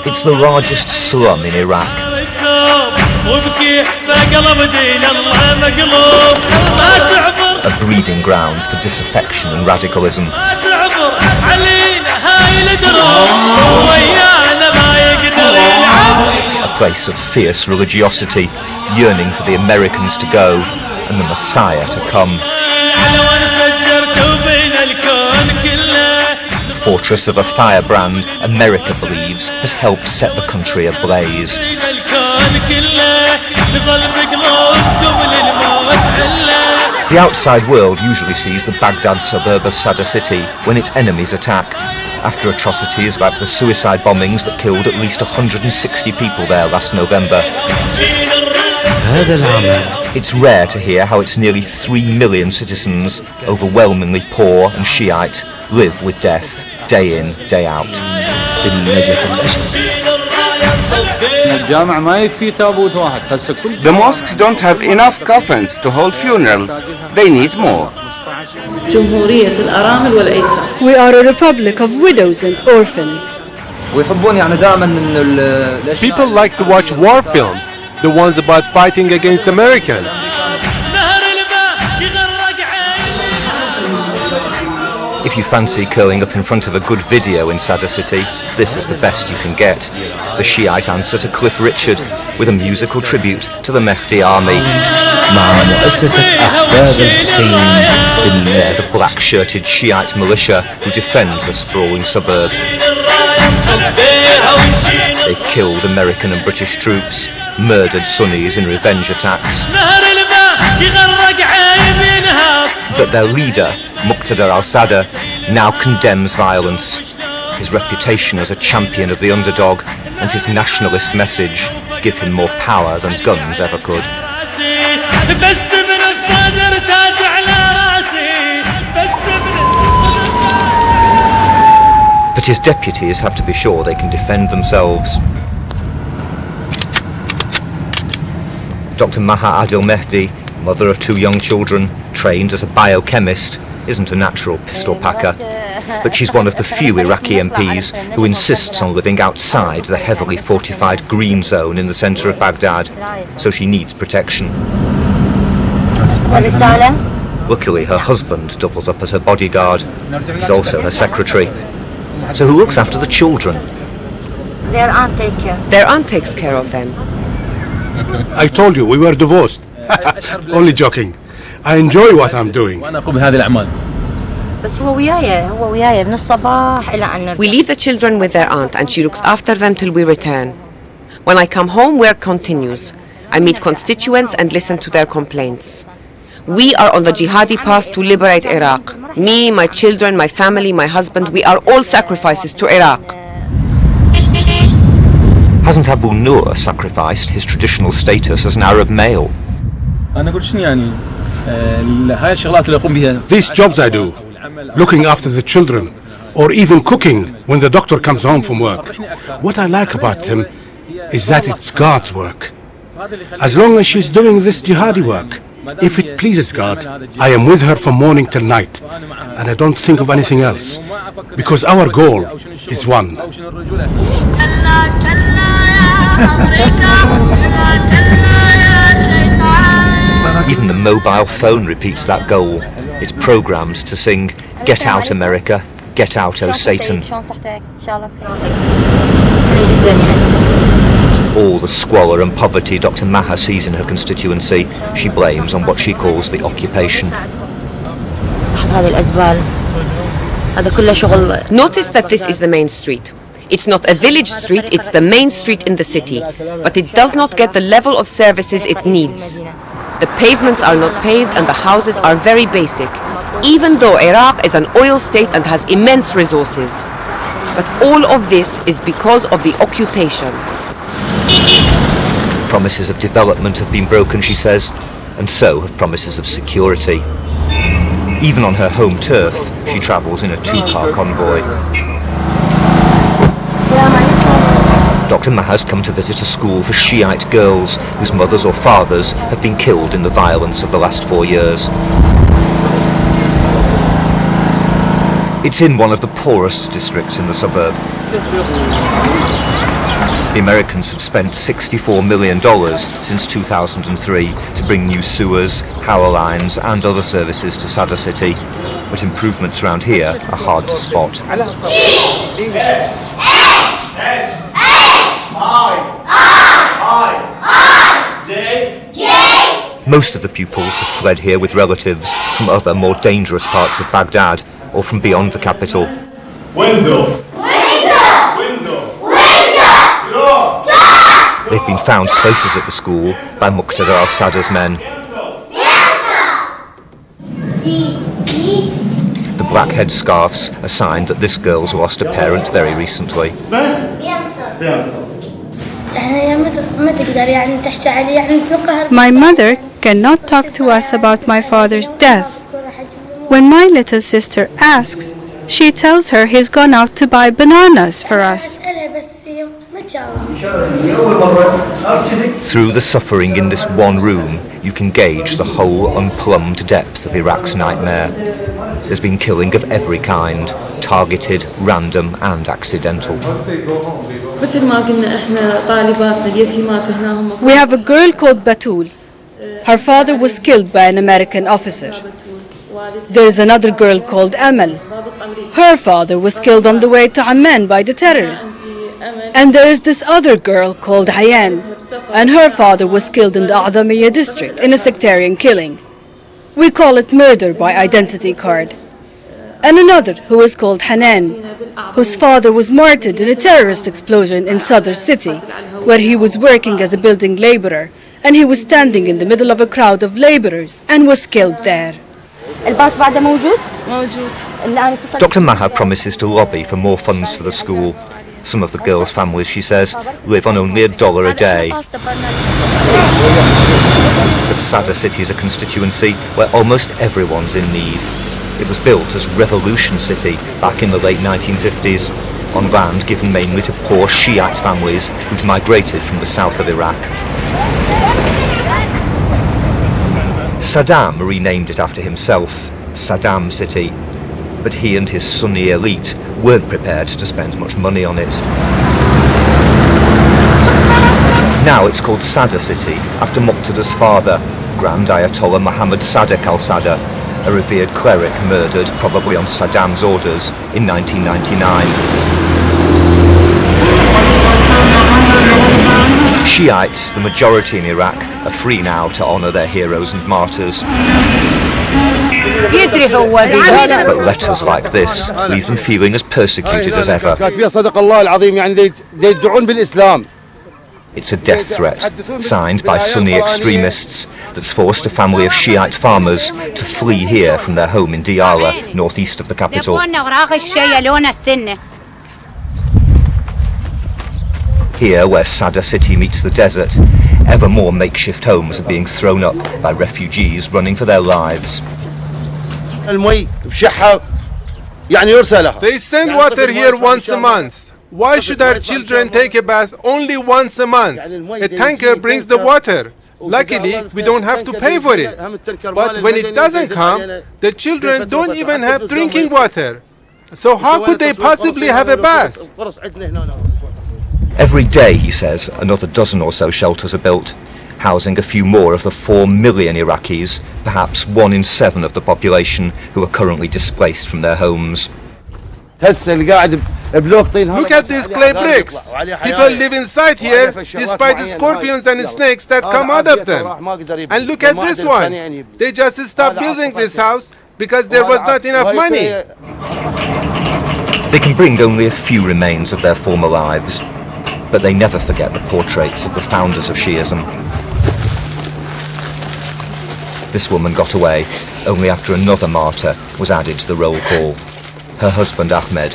It's the largest slum in Iraq. A breeding ground for disaffection and radicalism. A place of fierce religiosity, yearning for the Americans to go and the Messiah to come. Fortress of a firebrand, America believes, has helped set the country ablaze. The outside world usually sees the Baghdad suburb of Sadr City when its enemies attack, after atrocities like the suicide bombings that killed at least 160 people there last November. It's rare to hear how its nearly 3 million citizens, overwhelmingly poor and Shiite, live with death, day in, day out. The mosques don't have enough coffins to hold funerals. They need more. We are a republic of widows and orphans. People like to watch war films, the ones about fighting against Americans. If you fancy curling up in front of a good video in Sadr City, this is the best you can get. The Shiite answer to Cliff Richard, with a musical tribute to the Mahdi Army. The black-shirted Shiite militia who defend the sprawling suburb. They've killed American and British troops, murdered Sunnis in revenge attacks. But their leader, Muqtada al-Sadr, now condemns violence. His reputation as a champion of the underdog and his nationalist message give him more power than guns ever could. But his deputies have to be sure they can defend themselves. Dr. Mahdi Army, mother of 2 young children, trained as a biochemist, isn't a natural pistol packer, but she's one of the few Iraqi MPs who insists on living outside the heavily fortified green zone in the centre of Baghdad, so she needs protection. Luckily, her husband doubles up as her bodyguard. He's also her secretary. So who looks after the children? Their aunt takes care. Their aunt takes care of them. I told you we were divorced. Only joking. I enjoy what I'm doing. We leave the children with their aunt and she looks after them till we return. When I come home, work continues. I meet constituents and listen to their complaints. We are on the jihadi path to liberate Iraq. Me, my children, my family, my husband, we are all sacrifices to Iraq. Hasn't Abu Nur sacrificed his traditional status as an Arab male? These jobs I do, looking after the children, or even cooking when the doctor comes home from work. What I like about them is that it's God's work. As long as she's doing this jihadi work, if it pleases God, I am with her from morning till night, and I don't think of anything else, because our goal is one. Even the mobile phone repeats that goal. It's programmed to sing, "Get out America, get out, oh Satan." All the squalor and poverty Dr. Maha sees in her constituency, she blames on what she calls the occupation. Notice that this is the main street. It's not a village street, it's the main street in the city, but it does not get the level of services it needs. The pavements are not paved and the houses are very basic, even though Iraq is an oil state and has immense resources. But all of this is because of the occupation. Promises of development have been broken, she says, and so have promises of security. Even on her home turf, she travels in a 2-car convoy. Dr. Maha's come to visit a school for Shiite girls whose mothers or fathers have been killed in the violence of the last 4 years. It's in one of the poorest districts in the suburb. The Americans have spent $64 million since 2003 to bring new sewers, power lines and other services to Sadr City, but improvements around here are hard to spot. Most of the pupils have fled here with relatives from other, more dangerous parts of Baghdad or from beyond the capital. Window! They've been found places at the school by Muqtada al-Sadr's men. The black headscarves are a sign that this girl's lost a parent very recently. My mother cannot talk to us about my father's death. When my little sister asks, she tells her he's gone out to buy bananas for us. Through the suffering in this one room, you can gauge the whole unplumbed depth of Iraq's nightmare. There's been killing of every kind, targeted, random and accidental. We have a girl called Batul. Her father was killed by an American officer. There's another girl called Amal. Her father was killed on the way to Amman by the terrorists. And there is this other girl called Hayan, and her father was killed in the A'dhamiyya district in a sectarian killing. We call it murder by identity card. And another who is called Hanan, whose father was martyred in a terrorist explosion in Sadr City, where he was working as a building laborer, and he was standing in the middle of a crowd of laborers and was killed there. Dr. Maha promises to lobby for more funds for the school. Some of the girls' families, she says, live on only $1 a day. But Sadr City is a constituency where almost everyone's in need. It was built as Revolution City back in the late 1950s, on land given mainly to poor Shiite families who'd migrated from the south of Iraq. Saddam renamed it after himself, Saddam City, but he and his Sunni elite weren't prepared to spend much money on it. Now it's called Sadr City, after Muqtada's father, Grand Ayatollah Mohammad Sadr al-Sadr, a revered cleric murdered, probably on Saddam's orders, in 1999. Shiites, the majority in Iraq, are free now to honour their heroes and martyrs. But letters like this leave them feeling as persecuted as ever. It's a death threat, signed by Sunni extremists, that's forced a family of Shiite farmers to flee here from their home in Diyala, northeast of the capital. Here, where Sadr City meets the desert, ever more makeshift homes are being thrown up by refugees running for their lives. They send water here once a month. Why should our children take a bath only once a month? A tanker brings the water. Luckily, we don't have to pay for it. But when it doesn't come, the children don't even have drinking water. So how could they possibly have a bath? Every day, he says, another dozen or so shelters are built, housing a few more of the 4 million Iraqis, perhaps 1 in 7 of the population who are currently displaced from their homes. Look at these clay bricks. People live inside here despite the scorpions and snakes that come out of them. And look at this one. They just stopped building this house because there was not enough money. They can bring only a few remains of their former lives, but they never forget the portraits of the founders of Shiism. This woman got away only after another martyr was added to the roll call, her husband Ahmed.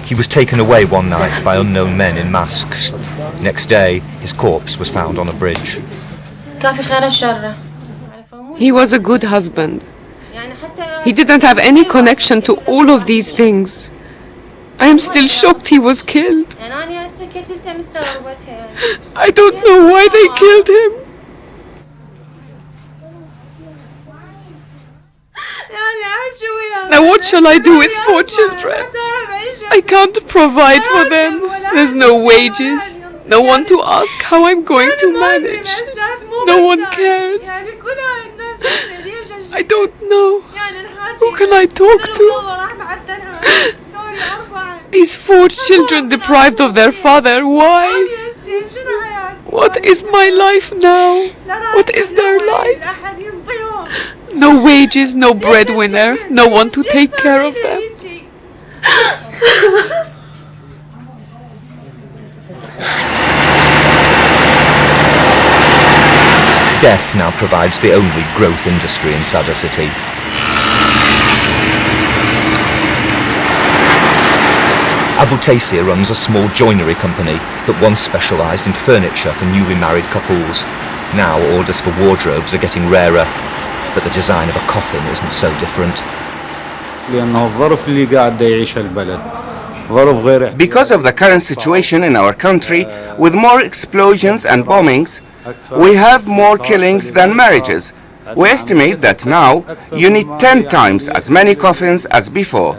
He was taken away one night by unknown men in masks. Next day, his corpse was found on a bridge. He was a good husband. He didn't have any connection to all of these things. I am still shocked he was killed. I don't know why they killed him. Now what shall I do with 4 children? I can't provide for them. There's no wages. No one to ask how I'm going to manage. No one cares. I don't know. Who can I talk to? These 4 children deprived of their father. Why? What is my life now? What is their life? No wages, no breadwinner, no one to take care of them. Death now provides the only growth industry in Sadr City. Abu Taysir runs a small joinery company that once specialised in furniture for newly married couples. Now orders for wardrobes are getting rarer, but the design of a coffin isn't so different. Because of the current situation in our country, with more explosions and bombings, we have more killings than marriages. We estimate that now you need 10 times as many coffins as before.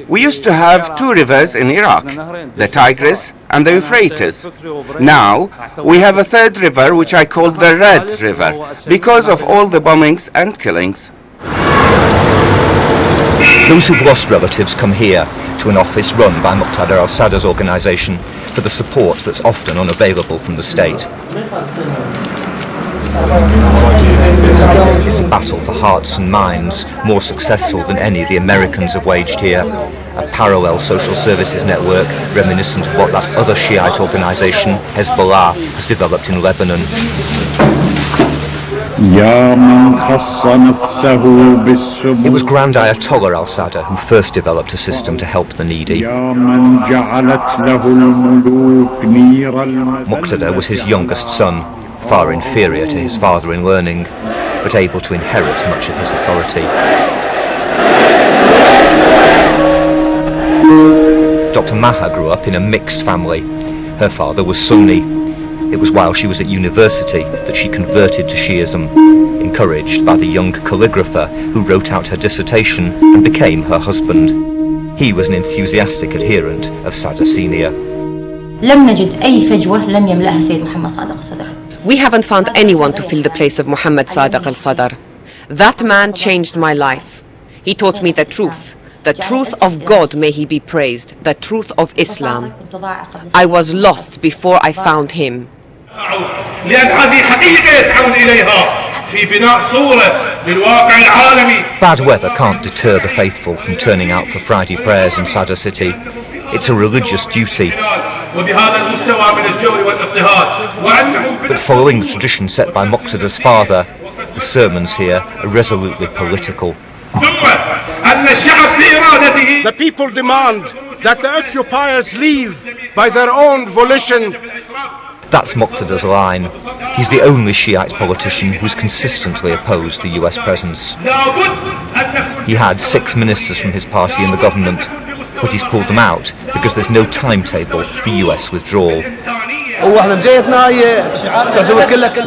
We used to have 2 rivers in Iraq, the Tigris and the Euphrates. Now we have a 3rd river which I call the Red River because of all the bombings and killings. Those who've lost relatives come here to an office run by Muqtada al-Sadr's organisation for the support that's often unavailable from the state. It's a battle for hearts and minds, more successful than any the Americans have waged here. A parallel social services network reminiscent of what that other Shiite organisation, Hezbollah, has developed in Lebanon. It was Grand Ayatollah al-Sadr who first developed a system to help the needy. Muqtada was his youngest son, far inferior to his father in learning, but able to inherit much of his authority. Dr. Maha grew up in a mixed family. Her father was Sunni. It was while she was at university that she converted to Shiism, encouraged by the young calligrapher who wrote out her dissertation and became her husband. He was an enthusiastic adherent of Sadr Senior. We haven't found anyone to fill the place of Muhammad Sadr al-Sadr. That man changed my life. He taught me the truth of God, may he be praised, the truth of Islam. I was lost before I found him. Bad weather can't deter the faithful from turning out for Friday prayers in Sadr City. It's a religious duty. But following the tradition set by Muqtada's father, the sermons here are resolutely political. The people demand that the occupiers leave by their own volition. That's Muqtada's line. He's the only Shiite politician who's consistently opposed the US presence. He had 6 ministers from his party in the government, but he's pulled them out because there's no timetable for US withdrawal.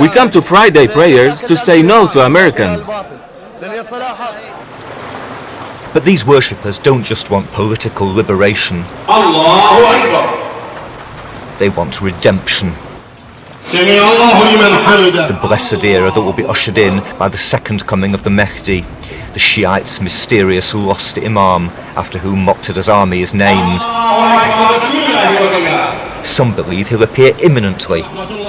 We come to Friday prayers to say no to Americans. But these worshippers don't just want political liberation. They want redemption. The blessed era that will be ushered in by the second coming of the Mahdi, the Shiites' mysterious lost imam after whom Muqtada's army is named. Some believe he'll appear imminently,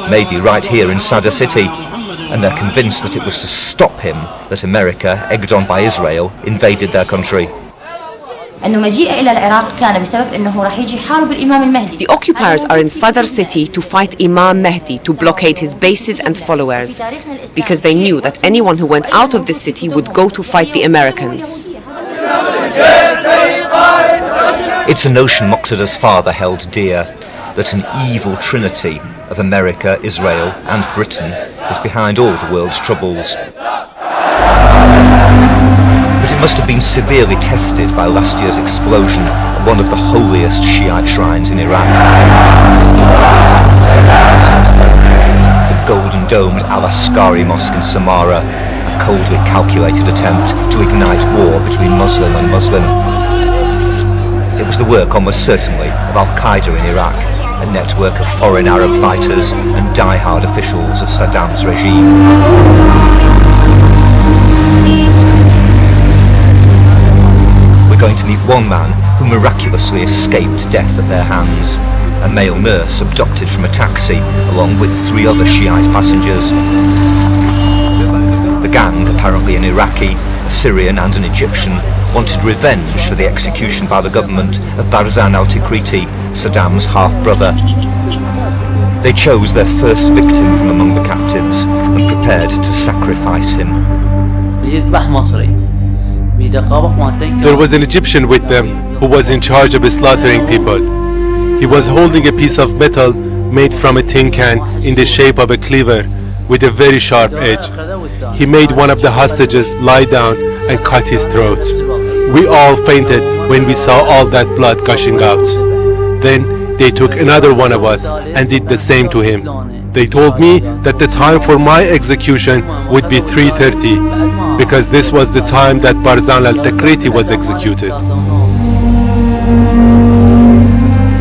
maybe right here in Sadr City, and they're convinced that it was to stop him that America, egged on by Israel, invaded their country. The occupiers are in Sadr City to fight Imam Mahdi, to blockade his bases and followers, because they knew that anyone who went out of this city would go to fight the Americans. It's a notion Muqtada's father held dear, that an evil trinity of America, Israel and Britain is behind all the world's troubles. But it must have been severely tested by last year's explosion at one of the holiest Shiite shrines in Iraq. The golden-domed al-Askari mosque in Samarra, a coldly calculated attempt to ignite war between Muslim and Muslim. It was the work almost certainly of al-Qaeda in Iraq, a network of foreign Arab fighters and die-hard officials of Saddam's regime. We're going to meet one man who miraculously escaped death at their hands, a male nurse abducted from a taxi along with 3 other Shiite passengers. The gang, apparently an Iraqi, a Syrian and an Egyptian, wanted revenge for the execution by the government of Barzan al-Tikriti, Saddam's half-brother. They chose their first victim from among the captives and prepared to sacrifice him. There was an Egyptian with them who was in charge of slaughtering people. He was holding a piece of metal made from a tin can in the shape of a cleaver with a very sharp edge. He made one of the hostages lie down and cut his throat. We all fainted when we saw all that blood gushing out. Then they took another one of us and did the same to him. They told me that the time for my execution would be 3:30 because this was the time that Barzan al-Tikriti was executed.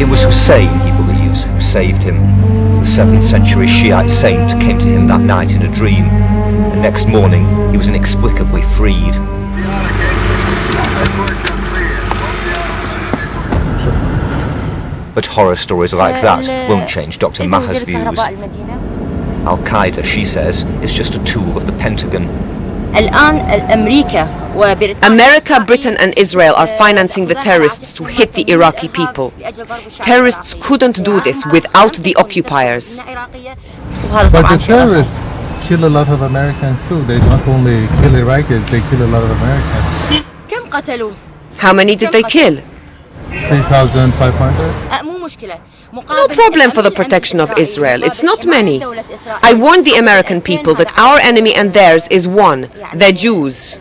It was Hussein, he believes, who saved him. The 7th century Shiite saint came to him that night in a dream, and next morning he was inexplicably freed. But horror stories like that won't change Dr. Maha's views. Al-Qaeda, she says, is just a tool of the Pentagon. America, Britain and Israel are financing the terrorists to hit the Iraqi people. Terrorists couldn't do this without the occupiers. But the terrorists kill a lot of Americans too. They don't only kill Iraqis, they kill a lot of Americans. How many did they kill? 3,500? No problem for the protection of Israel. It's not many. I warned the American people that our enemy and theirs is one, the Jews.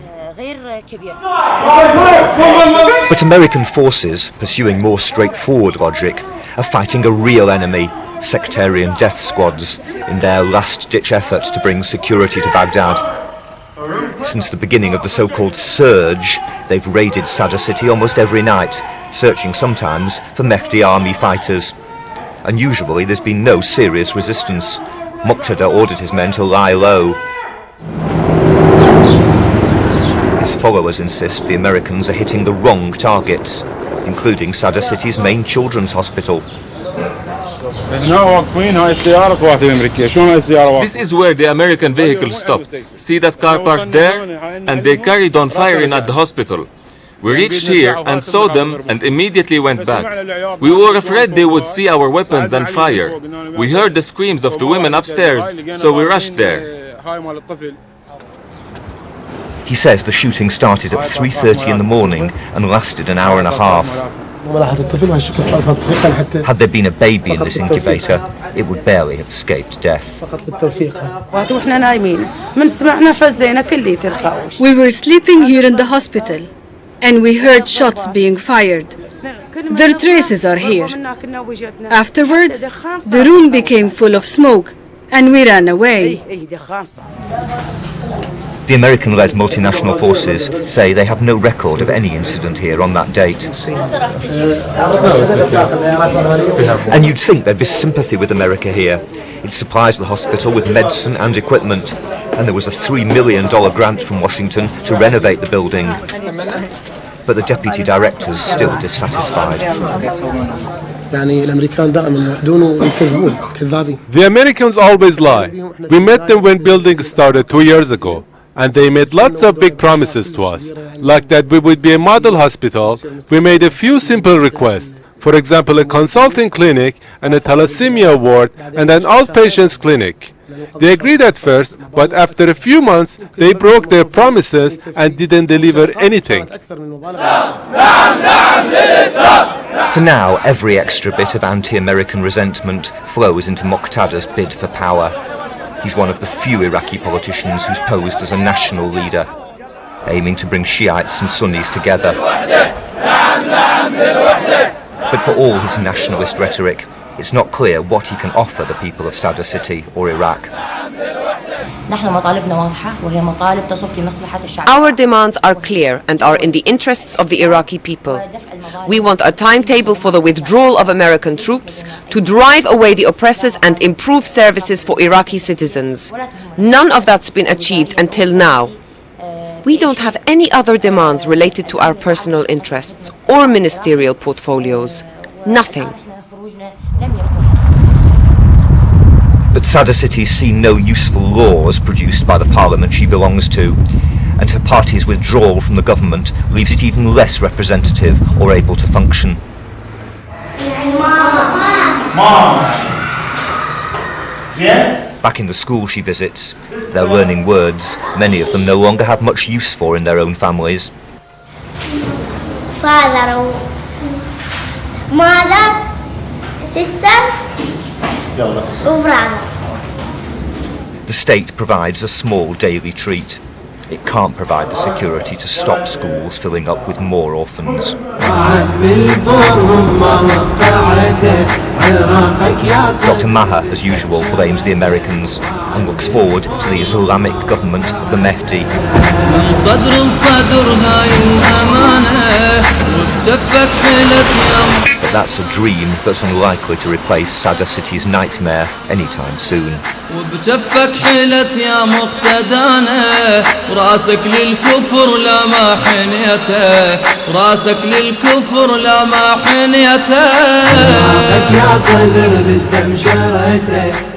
But American forces, pursuing more straightforward logic, are fighting a real enemy, sectarian death squads, in their last-ditch effort to bring security to Baghdad. Since the beginning of the so-called surge, they've raided Sadr City almost every night, searching sometimes for Mahdi Army fighters. And usually there's been no serious resistance. Muqtada ordered his men to lie low. His followers insist the Americans are hitting the wrong targets, including Sadr City's main children's hospital. This is where the American vehicle stopped. See that car parked there? And they carried on firing at the hospital. We reached here and saw them and immediately went back. We were afraid they would see our weapons and fire. We heard the screams of the women upstairs, so we rushed there. He says the shooting started at 3:30 in the morning and lasted an hour and a half. Had there been a baby in this incubator, it would barely have escaped death. We were sleeping here in the hospital, and we heard shots being fired. Their traces are here. Afterwards, the room became full of smoke, and we ran away. The American-led multinational forces say they have no record of any incident here on that date. And you'd think there'd be sympathy with America here. It supplies the hospital with medicine and equipment, and there was a $3 million grant from Washington to renovate the building. But the deputy director's still dissatisfied. The Americans always lie. We met them when building started 2 years ago, and they made lots of big promises to us, like that we would be a model hospital. We made a few simple requests. For example, a consulting clinic and a thalassemia ward and an outpatients clinic. They agreed at first, but after a few months, they broke their promises and didn't deliver anything. For now, every extra bit of anti-American resentment flows into Muqtada's bid for power. He's one of the few Iraqi politicians who's posed as a national leader, aiming to bring Shiites and Sunnis together. But for all his nationalist rhetoric, it's not clear what he can offer the people of Sadr City or Iraq. Our demands are clear and are in the interests of the Iraqi people. We want a timetable for the withdrawal of American troops to drive away the oppressors and improve services for Iraqi citizens. None of that's been achieved until now. We don't have any other demands related to our personal interests or ministerial portfolios. Nothing. But Sadr City's seen no useful laws produced by the parliament she belongs to, and her party's withdrawal from the government leaves it even less representative or able to function. Back in the school she visits, they're learning words many of them no longer have much use for in their own families. Father, mother, sister, brother. The state provides a small daily treat. It can't provide the security to stop schools filling up with more orphans. Dr. Maha, as usual, blames the Americans and looks forward to the Islamic government of the Mahdi. But that's a dream that's unlikely to replace Sadr City's nightmare anytime soon. وبجفك حيلت يا مقتدانا وراسك للكفر لا ما حنيته وراسك للكفر لا ما حنيته يا صدر بالدم شريته